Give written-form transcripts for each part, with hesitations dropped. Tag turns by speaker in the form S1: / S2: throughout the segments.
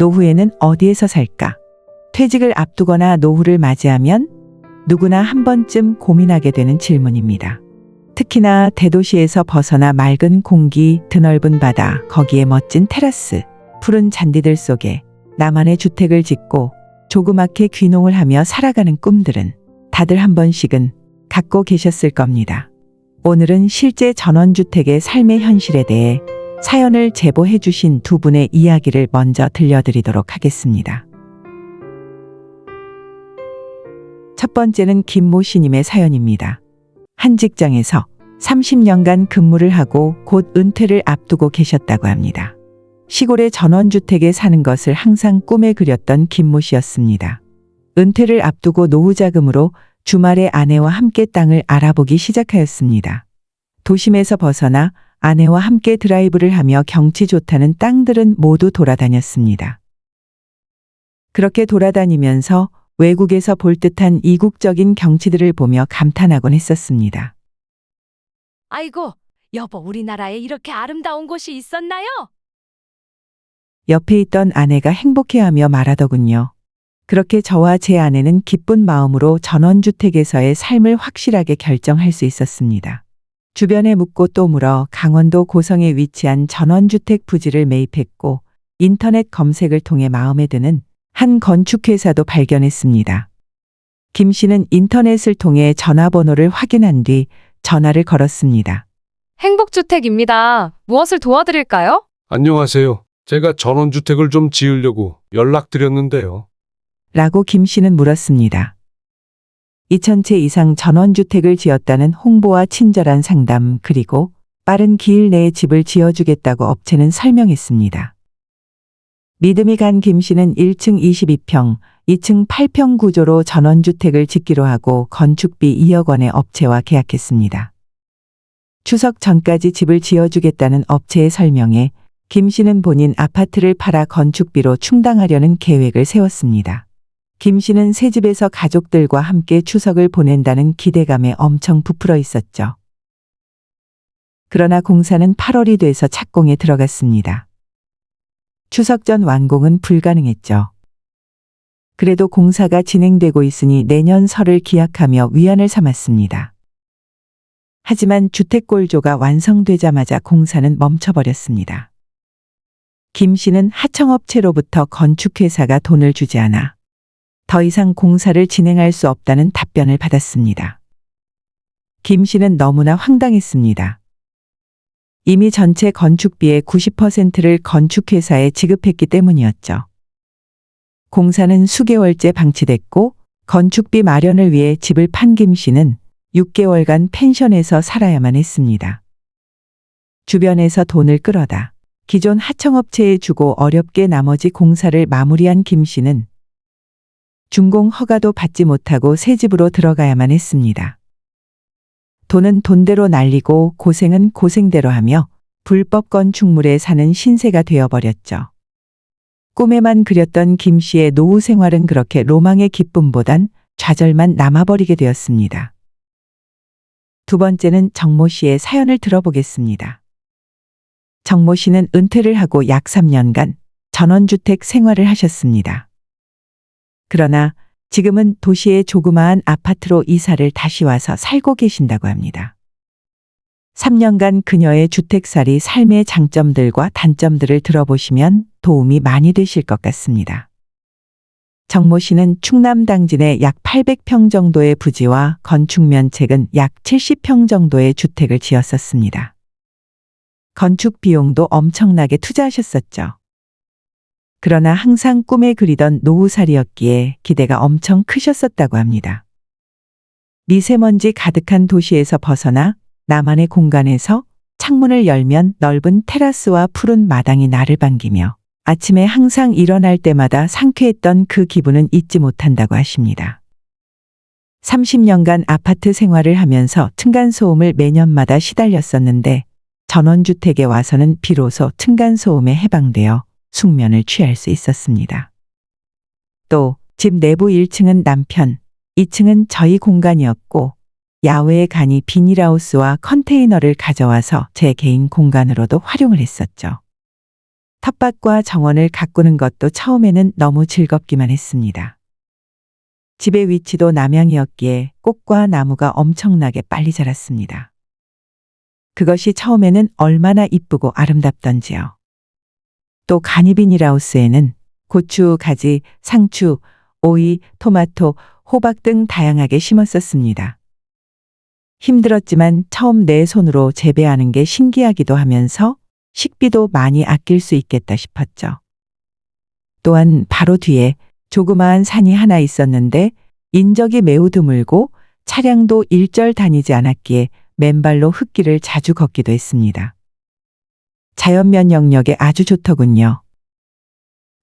S1: 노후에는 어디에서 살까? 퇴직을 앞두거나 노후를 맞이하면 누구나 한 번쯤 고민하게 되는 질문입니다. 특히나 대도시에서 벗어나 맑은 공기, 드넓은 바다, 거기에 멋진 테라스, 푸른 잔디들 속에 나만의 주택을 짓고 조그맣게 귀농을 하며 살아가는 꿈들은 다들 한 번씩은 갖고 계셨을 겁니다. 오늘은 실제 전원주택의 삶의 현실에 대해 사연을 제보해 주신 두 분의 이야기를 먼저 들려드리도록 하겠습니다. 첫 번째는 김모 씨님의 사연입니다. 한 직장에서 30년간 근무를 하고 곧 은퇴를 앞두고 계셨다고 합니다. 시골의 전원주택에 사는 것을 항상 꿈에 그렸던 김모 씨였습니다. 은퇴를 앞두고 노후 자금으로 주말에 아내와 함께 땅을 알아보기 시작하였습니다. 도심에서 벗어나 아내와 함께 드라이브를 하며 경치 좋다는 땅들은 모두 돌아다녔습니다. 그렇게 돌아다니면서 외국에서 볼 듯한 이국적인 경치들을 보며 감탄하곤 했었습니다.
S2: 아이고, 여보, 우리나라에 이렇게 아름다운 곳이 있었나요?
S1: 옆에 있던 아내가 행복해하며 말하더군요. 그렇게 저와 제 아내는 기쁜 마음으로 전원주택에서의 삶을 확실하게 결정할 수 있었습니다. 주변에 묻고 또 물어 강원도 고성에 위치한 전원주택 부지를 매입했고 인터넷 검색을 통해 마음에 드는 한 건축회사도 발견했습니다. 김 씨는 인터넷을 통해 전화번호를 확인한 뒤 전화를 걸었습니다.
S3: 행복주택입니다. 무엇을 도와드릴까요?
S4: 안녕하세요. 제가 전원주택을 좀 지으려고 연락드렸는데요.
S1: 라고 김 씨는 물었습니다. 2000채 이상 전원주택을 지었다는 홍보와 친절한 상담 그리고 빠른 기일 내에 집을 지어주겠다고 업체는 설명했습니다. 믿음이 간 김 씨는 1층 22평, 2층 8평 구조로 전원주택을 짓기로 하고 건축비 2억 원의 업체와 계약했습니다. 추석 전까지 집을 지어주겠다는 업체의 설명에 김 씨는 본인 아파트를 팔아 건축비로 충당하려는 계획을 세웠습니다. 김 씨는 새 집에서 가족들과 함께 추석을 보낸다는 기대감에 엄청 부풀어 있었죠. 그러나 공사는 8월이 돼서 착공에 들어갔습니다. 추석 전 완공은 불가능했죠. 그래도 공사가 진행되고 있으니 내년 설을 기약하며 위안을 삼았습니다. 하지만 주택골조가 완성되자마자 공사는 멈춰버렸습니다. 김 씨는 하청업체로부터 건축회사가 돈을 주지 않아 더 이상 공사를 진행할 수 없다는 답변을 받았습니다. 김 씨는 너무나 황당했습니다. 이미 전체 건축비의 90%를 건축회사에 지급했기 때문이었죠. 공사는 수개월째 방치됐고 건축비 마련을 위해 집을 판 김 씨는 6개월간 펜션에서 살아야만 했습니다. 주변에서 돈을 끌어다 기존 하청업체에 주고 어렵게 나머지 공사를 마무리한 김 씨는 준공 허가도 받지 못하고 새 집으로 들어가야만 했습니다. 돈은 돈대로 날리고 고생은 고생대로 하며 불법 건축물에 사는 신세가 되어버렸죠. 꿈에만 그렸던 김 씨의 노후 생활은 그렇게 로망의 기쁨보단 좌절만 남아버리게 되었습니다. 두 번째는 정모 씨의 사연을 들어보겠습니다. 정모 씨는 은퇴를 하고 약 3년간 전원주택 생활을 하셨습니다. 그러나 지금은 도시의 조그마한 아파트로 이사를 다시 와서 살고 계신다고 합니다. 3년간 그녀의 주택살이 삶의 장점들과 단점들을 들어보시면 도움이 많이 되실 것 같습니다. 정모 씨는 충남 당진에 약 800평 정도의 부지와 건축 면책은 약 70평 정도의 주택을 지었었습니다. 건축 비용도 엄청나게 투자하셨었죠. 그러나 항상 꿈에 그리던 노후살이었기에 기대가 엄청 크셨었다고 합니다. 미세먼지 가득한 도시에서 벗어나 나만의 공간에서 창문을 열면 넓은 테라스와 푸른 마당이 나를 반기며 아침에 항상 일어날 때마다 상쾌했던 그 기분은 잊지 못한다고 하십니다. 30년간 아파트 생활을 하면서 층간소음을 매년마다 시달렸었는데 전원주택에 와서는 비로소 층간소음에 해방되어 숙면을 취할 수 있었습니다. 또 집 내부 1층은 남편, 2층은 저희 공간이었고 야외에 가니 비닐하우스와 컨테이너를 가져와서 제 개인 공간으로도 활용을 했었죠. 텃밭과 정원을 가꾸는 것도 처음에는 너무 즐겁기만 했습니다. 집의 위치도 남향이었기에 꽃과 나무가 엄청나게 빨리 자랐습니다. 그것이 처음에는 얼마나 이쁘고 아름답던지요. 또 가니비닐하우스에는 고추, 가지, 상추, 오이, 토마토, 호박 등 다양하게 심었었습니다. 힘들었지만 처음 내 손으로 재배하는 게 신기하기도 하면서 식비도 많이 아낄 수 있겠다 싶었죠. 또한 바로 뒤에 조그마한 산이 하나 있었는데 인적이 매우 드물고 차량도 일절 다니지 않았기에 맨발로 흙길을 자주 걷기도 했습니다. 자연면 영역에 아주 좋더군요.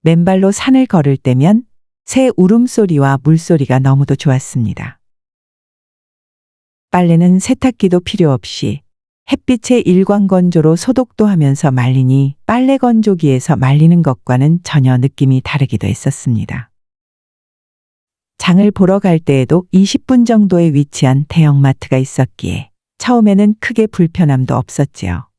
S1: 맨발로 산을 걸을 때면 새 울음소리와 물소리가 너무도 좋았습니다. 빨래는 세탁기도 필요 없이 햇빛의 일광건조로 소독도 하면서 말리니 빨래 건조기에서 말리는 것과는 전혀 느낌이 다르기도 했었습니다. 장을 보러 갈 때에도 20분 정도에 위치한 대형마트가 있었기에 처음에는 크게 불편함도 없었지요.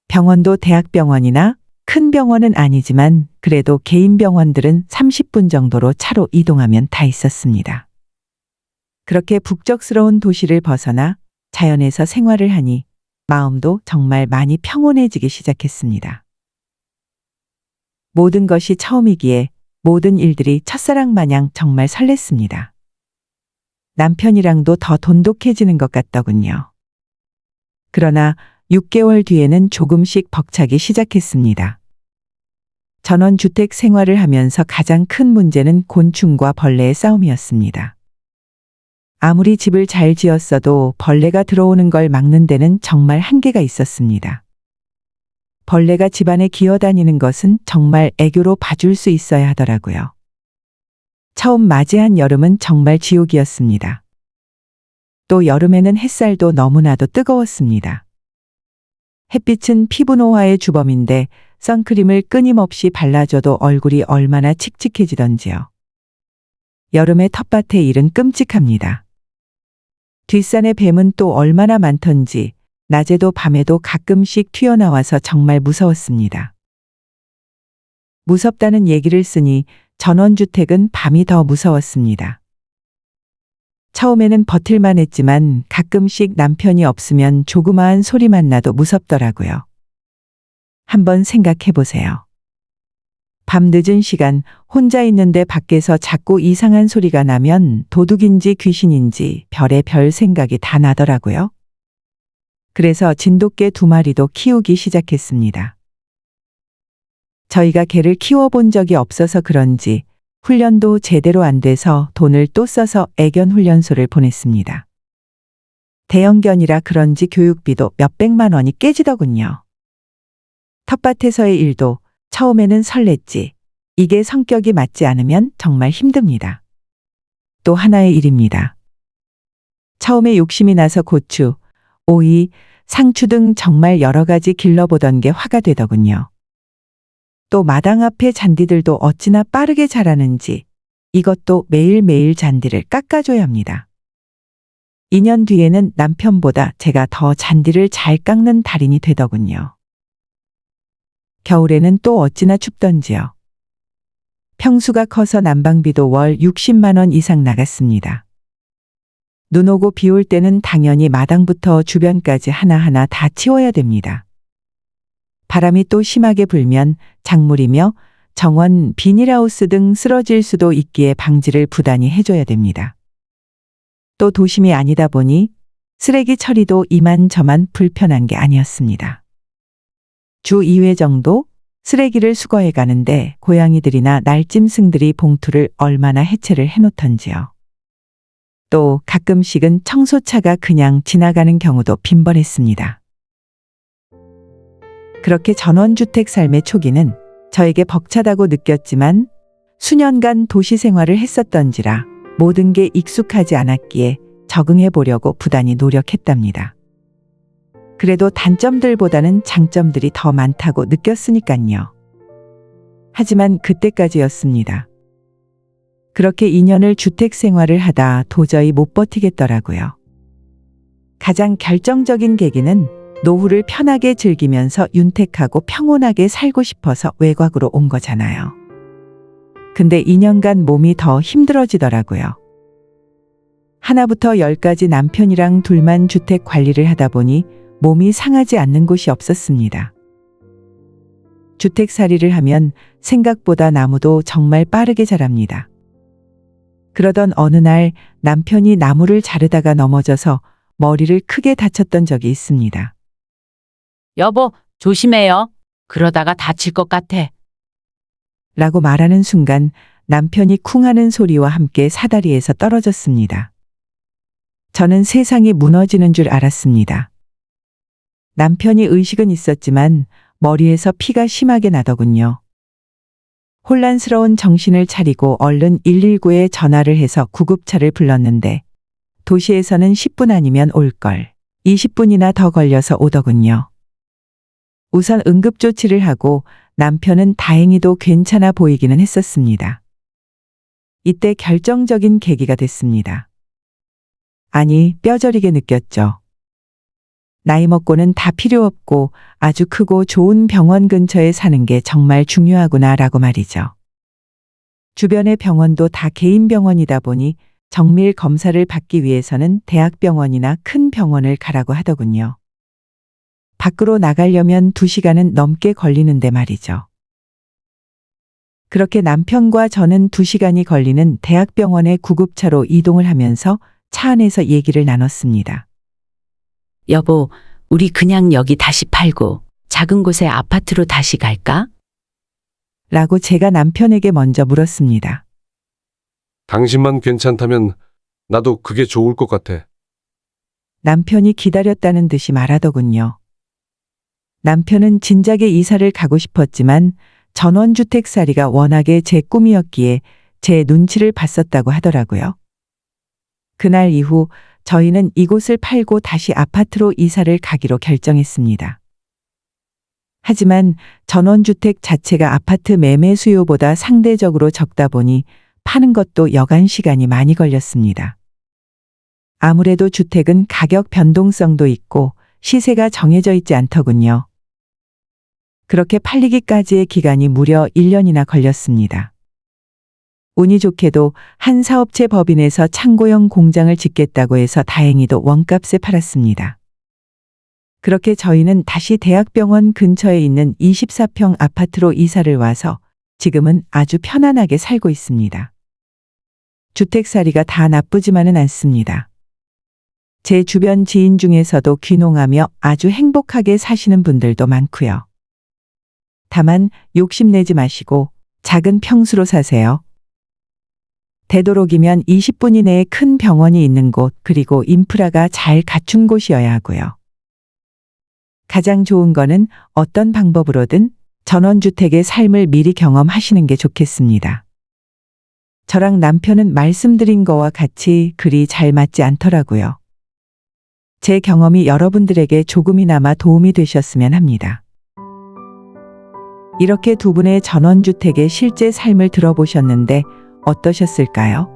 S1: 병원도 대학병원이나 큰 병원은 아니지만 그래도 개인 병원들은 30분 정도로 차로 이동하면 다 있었습니다. 그렇게 북적스러운 도시를 벗어나 자연에서 생활을 하니 마음도 정말 많이 평온해지기 시작했습니다. 모든 것이 처음이기에 모든 일들이 첫사랑 마냥 정말 설렜습니다. 남편이랑도 더 돈독해지는 것 같더군요. 그러나 6개월 뒤에는 조금씩 벅차기 시작했습니다. 전원주택 생활을 하면서 가장 큰 문제는 곤충과 벌레의 싸움이었습니다. 아무리 집을 잘 지었어도 벌레가 들어오는 걸 막는 데는 정말 한계가 있었습니다. 벌레가 집안에 기어다니는 것은 정말 애교로 봐줄 수 있어야 하더라고요. 처음 맞이한 여름은 정말 지옥이었습니다. 또 여름에는 햇살도 너무나도 뜨거웠습니다. 햇빛은 피부 노화의 주범인데 선크림을 끊임없이 발라줘도 얼굴이 얼마나 칙칙해지던지요. 여름의 텃밭의 일은 끔찍합니다. 뒷산의 뱀은 또 얼마나 많던지 낮에도 밤에도 가끔씩 튀어나와서 정말 무서웠습니다. 무섭다는 얘기를 쓰니 전원주택은 밤이 더 무서웠습니다. 처음에는 버틸만 했지만 가끔씩 남편이 없으면 조그마한 소리만 나도 무섭더라고요. 한번 생각해 보세요. 밤 늦은 시간 혼자 있는데 밖에서 자꾸 이상한 소리가 나면 도둑인지 귀신인지 별의별 생각이 다 나더라고요. 그래서 진돗개 2마리도 키우기 시작했습니다. 저희가 개를 키워본 적이 없어서 그런지 훈련도 제대로 안 돼서 돈을 또 써서 애견 훈련소를 보냈습니다. 대형견이라 그런지 교육비도 몇백만 원이 깨지더군요. 텃밭에서의 일도 처음에는 설렜지 이게 성격이 맞지 않으면 정말 힘듭니다. 또 하나의 일입니다. 처음에 욕심이 나서 고추, 오이, 상추 등 정말 여러 가지 길러보던 게 화가 되더군요. 또 마당 앞에 잔디들도 어찌나 빠르게 자라는지 이것도 매일매일 잔디를 깎아줘야 합니다. 2년 뒤에는 남편보다 제가 더 잔디를 잘 깎는 달인이 되더군요. 겨울에는 또 어찌나 춥던지요. 평수가 커서 난방비도 월 60만 원 이상 나갔습니다. 눈 오고 비 올 때는 당연히 마당부터 주변까지 하나하나 다 치워야 됩니다. 바람이 또 심하게 불면 작물이며 정원, 비닐하우스 등 쓰러질 수도 있기에 방지를 부단히 해줘야 됩니다. 또 도심이 아니다 보니 쓰레기 처리도 이만저만 불편한 게 아니었습니다. 주 2회 정도 쓰레기를 수거해 가는데 고양이들이나 날짐승들이 봉투를 얼마나 해체를 해놓던지요. 또 가끔씩은 청소차가 그냥 지나가는 경우도 빈번했습니다. 그렇게 전원주택 삶의 초기는 저에게 벅차다고 느꼈지만 수년간 도시 생활을 했었던지라 모든 게 익숙하지 않았기에 적응해 보려고 부단히 노력했답니다. 그래도 단점들보다는 장점들이 더 많다고 느꼈으니깐요. 하지만 그때까지였습니다. 그렇게 2년을 주택 생활을 하다 도저히 못 버티겠더라고요. 가장 결정적인 계기는 노후를 편하게 즐기면서 윤택하고 평온하게 살고 싶어서 외곽으로 온 거잖아요. 근데 2년간 몸이 더 힘들어지더라고요. 하나부터 10까지 남편이랑 둘만 주택 관리를 하다 보니 몸이 상하지 않는 곳이 없었습니다. 주택살이를 하면 생각보다 나무도 정말 빠르게 자랍니다. 그러던 어느 날 남편이 나무를 자르다가 넘어져서 머리를 크게 다쳤던 적이 있습니다.
S5: 여보, 조심해요. 그러다가 다칠 것 같아.
S1: 라고 말하는 순간 남편이 쿵 하는 소리와 함께 사다리에서 떨어졌습니다. 저는 세상이 무너지는 줄 알았습니다. 남편이 의식은 있었지만 머리에서 피가 심하게 나더군요. 혼란스러운 정신을 차리고 얼른 119에 전화를 해서 구급차를 불렀는데 도시에서는 10분 아니면 올걸 20분이나 더 걸려서 오더군요. 우선 응급조치를 하고 남편은 다행히도 괜찮아 보이기는 했었습니다. 이때 결정적인 계기가 됐습니다. 아니, 뼈저리게 느꼈죠. 나이 먹고는 다 필요 없고 아주 크고 좋은 병원 근처에 사는 게 정말 중요하구나라고 말이죠. 주변의 병원도 다 개인 병원이다 보니 정밀 검사를 받기 위해서는 대학병원이나 큰 병원을 가라고 하더군요. 밖으로 나가려면 2시간은 넘게 걸리는데 말이죠. 그렇게 남편과 저는 2시간이 걸리는 대학병원의 구급차로 이동을 하면서 차 안에서 얘기를 나눴습니다.
S5: 여보, 우리 그냥 여기 다시 팔고 작은 곳에 아파트로 다시 갈까?
S1: 라고 제가 남편에게 먼저 물었습니다.
S4: 당신만 괜찮다면 나도 그게 좋을 것 같아.
S1: 남편이 기다렸다는 듯이 말하더군요. 남편은 진작에 이사를 가고 싶었지만 전원주택살이가 워낙에 제 꿈이었기에 제 눈치를 봤었다고 하더라고요. 그날 이후 저희는 이곳을 팔고 다시 아파트로 이사를 가기로 결정했습니다. 하지만 전원주택 자체가 아파트 매매 수요보다 상대적으로 적다 보니 파는 것도 여간 시간이 많이 걸렸습니다. 아무래도 주택은 가격 변동성도 있고 시세가 정해져 있지 않더군요. 그렇게 팔리기까지의 기간이 무려 1년이나 걸렸습니다. 운이 좋게도 한 사업체 법인에서 창고형 공장을 짓겠다고 해서 다행히도 원값에 팔았습니다. 그렇게 저희는 다시 대학병원 근처에 있는 24평 아파트로 이사를 와서 지금은 아주 편안하게 살고 있습니다. 주택살이가 다 나쁘지만은 않습니다. 제 주변 지인 중에서도 귀농하며 아주 행복하게 사시는 분들도 많고요. 다만 욕심내지 마시고 작은 평수로 사세요. 되도록이면 20분 이내에 큰 병원이 있는 곳 그리고 인프라가 잘 갖춘 곳이어야 하고요. 가장 좋은 거는 어떤 방법으로든 전원주택의 삶을 미리 경험하시는 게 좋겠습니다. 저랑 남편은 말씀드린 거와 같이 그리 잘 맞지 않더라고요. 제 경험이 여러분들에게 조금이나마 도움이 되셨으면 합니다. 이렇게 두 분의 전원주택의 실제 삶을 들어보셨는데 어떠셨을까요?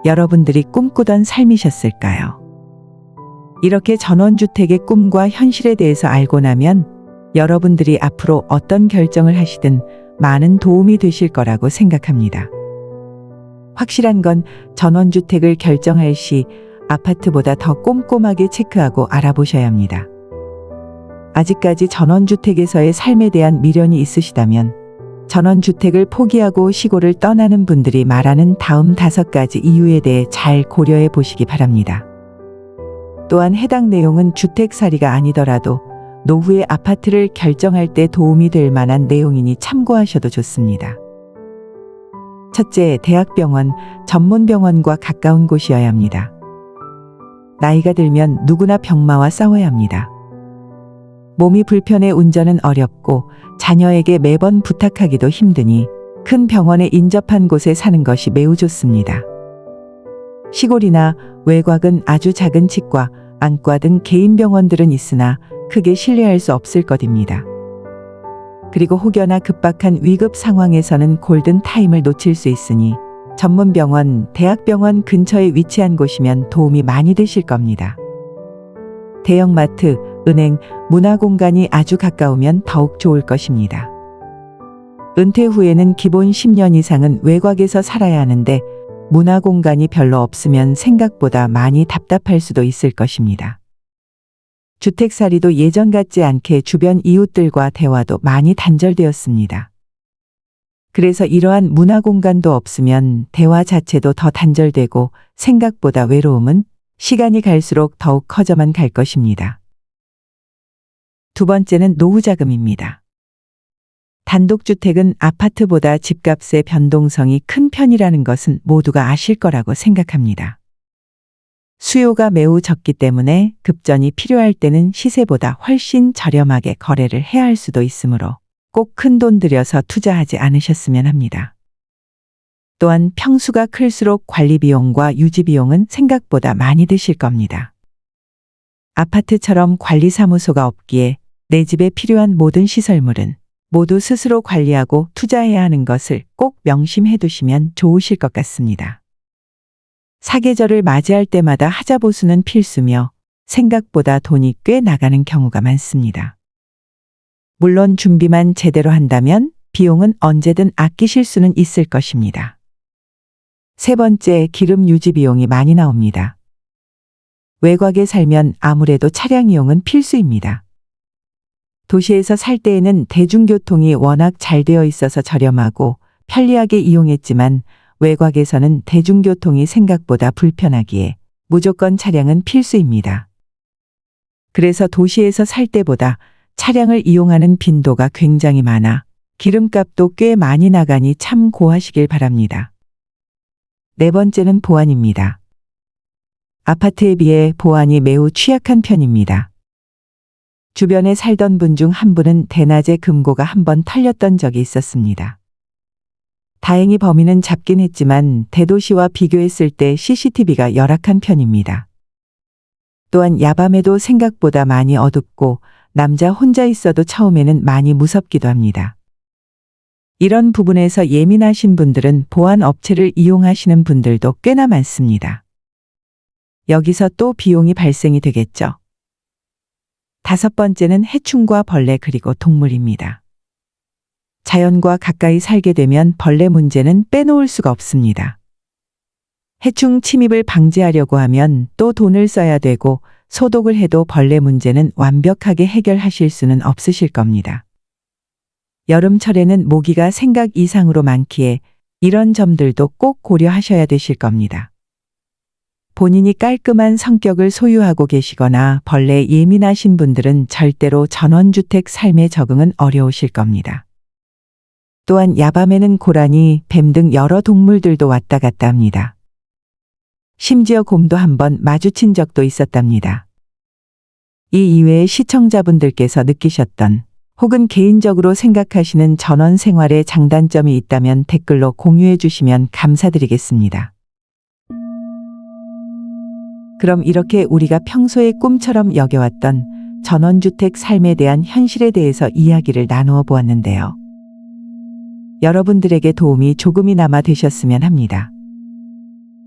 S1: 여러분들이 꿈꾸던 삶이셨을까요? 이렇게 전원주택의 꿈과 현실에 대해서 알고 나면 여러분들이 앞으로 어떤 결정을 하시든 많은 도움이 되실 거라고 생각합니다. 확실한 건 전원주택을 결정할 시 아파트보다 더 꼼꼼하게 체크하고 알아보셔야 합니다. 아직까지 전원주택에서의 삶에 대한 미련이 있으시다면 전원주택을 포기하고 시골을 떠나는 분들이 말하는 다음 5가지 이유에 대해 잘 고려해 보시기 바랍니다. 또한 해당 내용은 주택살이가 아니더라도 노후의 아파트를 결정할 때 도움이 될 만한 내용이니 참고하셔도 좋습니다. 첫째, 대학병원, 전문병원과 가까운 곳이어야 합니다. 나이가 들면 누구나 병마와 싸워야 합니다. 몸이 불편해 운전은 어렵고 자녀에게 매번 부탁하기도 힘드니 큰 병원에 인접한 곳에 사는 것이 매우 좋습니다. 시골이나 외곽은 아주 작은 치과, 안과 등 개인 병원들은 있으나 크게 신뢰할 수 없을 것입니다. 그리고 혹여나 급박한 위급 상황에서는 골든 타임을 놓칠 수 있으니 전문병원, 대학병원 근처에 위치한 곳이면 도움이 많이 되실 겁니다. 대형마트, 은행, 문화공간이 아주 가까우면 더욱 좋을 것입니다. 은퇴 후에는 기본 10년 이상은 외곽에서 살아야 하는데 문화공간이 별로 없으면 생각보다 많이 답답할 수도 있을 것입니다. 주택살이도 예전 같지 않게 주변 이웃들과 대화도 많이 단절되었습니다. 그래서 이러한 문화공간도 없으면 대화 자체도 더 단절되고 생각보다 외로움은 시간이 갈수록 더욱 커져만 갈 것입니다. 두 번째는 노후자금입니다. 단독주택은 아파트보다 집값의 변동성이 큰 편이라는 것은 모두가 아실 거라고 생각합니다. 수요가 매우 적기 때문에 급전이 필요할 때는 시세보다 훨씬 저렴하게 거래를 해야 할 수도 있으므로 꼭 큰 돈 들여서 투자하지 않으셨으면 합니다. 또한 평수가 클수록 관리비용과 유지비용은 생각보다 많이 드실 겁니다. 아파트처럼 관리사무소가 없기에 내 집에 필요한 모든 시설물은 모두 스스로 관리하고 투자해야 하는 것을 꼭 명심해 두시면 좋으실 것 같습니다. 사계절을 맞이할 때마다 하자보수는 필수며 생각보다 돈이 꽤 나가는 경우가 많습니다. 물론 준비만 제대로 한다면 비용은 언제든 아끼실 수는 있을 것입니다. 세 번째, 기름 유지 비용이 많이 나옵니다. 외곽에 살면 아무래도 차량 이용은 필수입니다. 도시에서 살 때에는 대중교통이 워낙 잘 되어 있어서 저렴하고 편리하게 이용했지만 외곽에서는 대중교통이 생각보다 불편하기에 무조건 차량은 필수입니다. 그래서 도시에서 살 때보다 차량을 이용하는 빈도가 굉장히 많아 기름값도 꽤 많이 나가니 참고하시길 바랍니다. 네 번째는 보안입니다. 아파트에 비해 보안이 매우 취약한 편입니다. 주변에 살던 분 중 한 분은 대낮에 금고가 한 번 털렸던 적이 있었습니다. 다행히 범인은 잡긴 했지만 대도시와 비교했을 때 CCTV가 열악한 편입니다. 또한 야밤에도 생각보다 많이 어둡고 남자 혼자 있어도 처음에는 많이 무섭기도 합니다. 이런 부분에서 예민하신 분들은 보안 업체를 이용하시는 분들도 꽤나 많습니다. 여기서 또 비용이 발생이 되겠죠. 다섯 번째는 해충과 벌레 그리고 동물입니다. 자연과 가까이 살게 되면 벌레 문제는 빼놓을 수가 없습니다. 해충 침입을 방지하려고 하면 또 돈을 써야 되고 소독을 해도 벌레 문제는 완벽하게 해결하실 수는 없으실 겁니다. 여름철에는 모기가 생각 이상으로 많기에 이런 점들도 꼭 고려하셔야 되실 겁니다. 본인이 깔끔한 성격을 소유하고 계시거나 벌레에 예민하신 분들은 절대로 전원주택 삶에 적응은 어려우실 겁니다. 또한 야밤에는 고라니, 뱀 등 여러 동물들도 왔다 갔다 합니다. 심지어 곰도 한번 마주친 적도 있었답니다. 이 이외에 시청자분들께서 느끼셨던 혹은 개인적으로 생각하시는 전원 생활에 장단점이 있다면 댓글로 공유해 주시면 감사드리겠습니다. 그럼 이렇게 우리가 평소에 꿈처럼 여겨왔던 전원주택 삶에 대한 현실에 대해서 이야기를 나누어 보았는데요. 여러분들에게 도움이 조금이나마 되셨으면 합니다.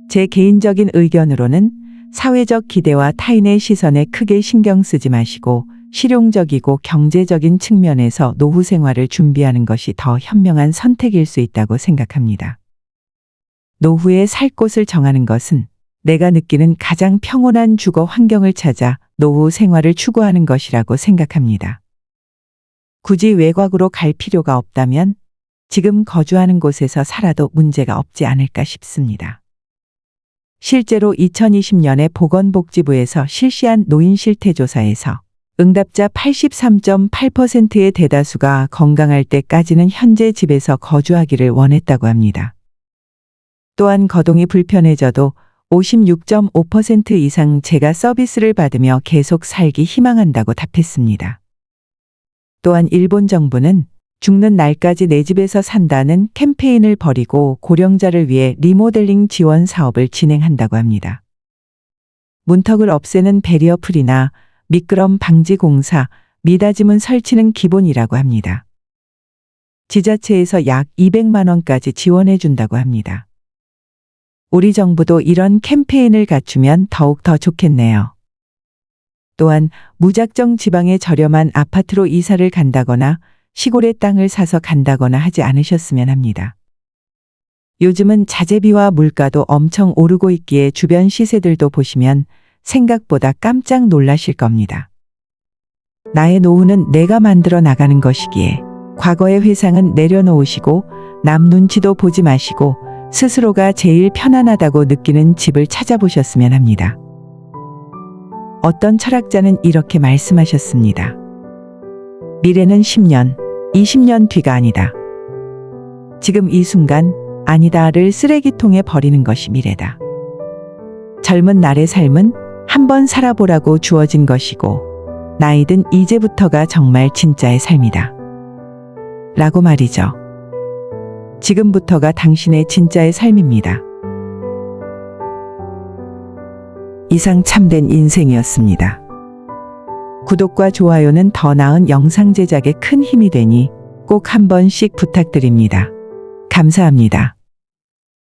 S1: 제 개인적인 의견으로는 사회적 기대와 타인의 시선에 크게 신경 쓰지 마시고 실용적이고 경제적인 측면에서 노후 생활을 준비하는 것이 더 현명한 선택일 수 있다고 생각합니다. 노후에 살 곳을 정하는 것은 내가 느끼는 가장 평온한 주거 환경을 찾아 노후 생활을 추구하는 것이라고 생각합니다. 굳이 외곽으로 갈 필요가 없다면 지금 거주하는 곳에서 살아도 문제가 없지 않을까 싶습니다. 실제로 2020년에 보건복지부에서 실시한 노인 실태조사에서 응답자 83.8%의 대다수가 건강할 때까지는 현재 집에서 거주하기를 원했다고 합니다. 또한 거동이 불편해져도 56.5% 이상 제가 서비스를 받으며 계속 살기 희망한다고 답했습니다. 또한 일본 정부는 죽는 날까지 내 집에서 산다는 캠페인을 벌이고 고령자를 위해 리모델링 지원 사업을 진행한다고 합니다. 문턱을 없애는 베리어 풀이나 미끄럼 방지 공사, 미닫이문 설치는 기본이라고 합니다. 지자체에서 약 200만 원까지 지원해 준다고 합니다. 우리 정부도 이런 캠페인을 갖추면 더욱 더 좋겠네요. 또한 무작정 지방의 저렴한 아파트로 이사를 간다거나 시골에 땅을 사서 간다거나 하지 않으셨으면 합니다. 요즘은 자재비와 물가도 엄청 오르고 있기에 주변 시세들도 보시면 생각보다 깜짝 놀라실 겁니다. 나의 노후는 내가 만들어 나가는 것이기에 과거의 회상은 내려놓으시고 남 눈치도 보지 마시고 스스로가 제일 편안하다고 느끼는 집을 찾아보셨으면 합니다. 어떤 철학자는 이렇게 말씀하셨습니다. 미래는 10년, 20년 뒤가 아니다. 지금 이 순간 아니다를 쓰레기통에 버리는 것이 미래다. 젊은 날의 삶은 한번 살아보라고 주어진 것이고 나이든 이제부터가 정말 진짜의 삶이다. 라고 말이죠. 지금부터가 당신의 진짜의 삶입니다. 이상 참된 인생이었습니다. 구독과 좋아요는 더 나은 영상 제작에 큰 힘이 되니 꼭 한 번씩 부탁드립니다. 감사합니다.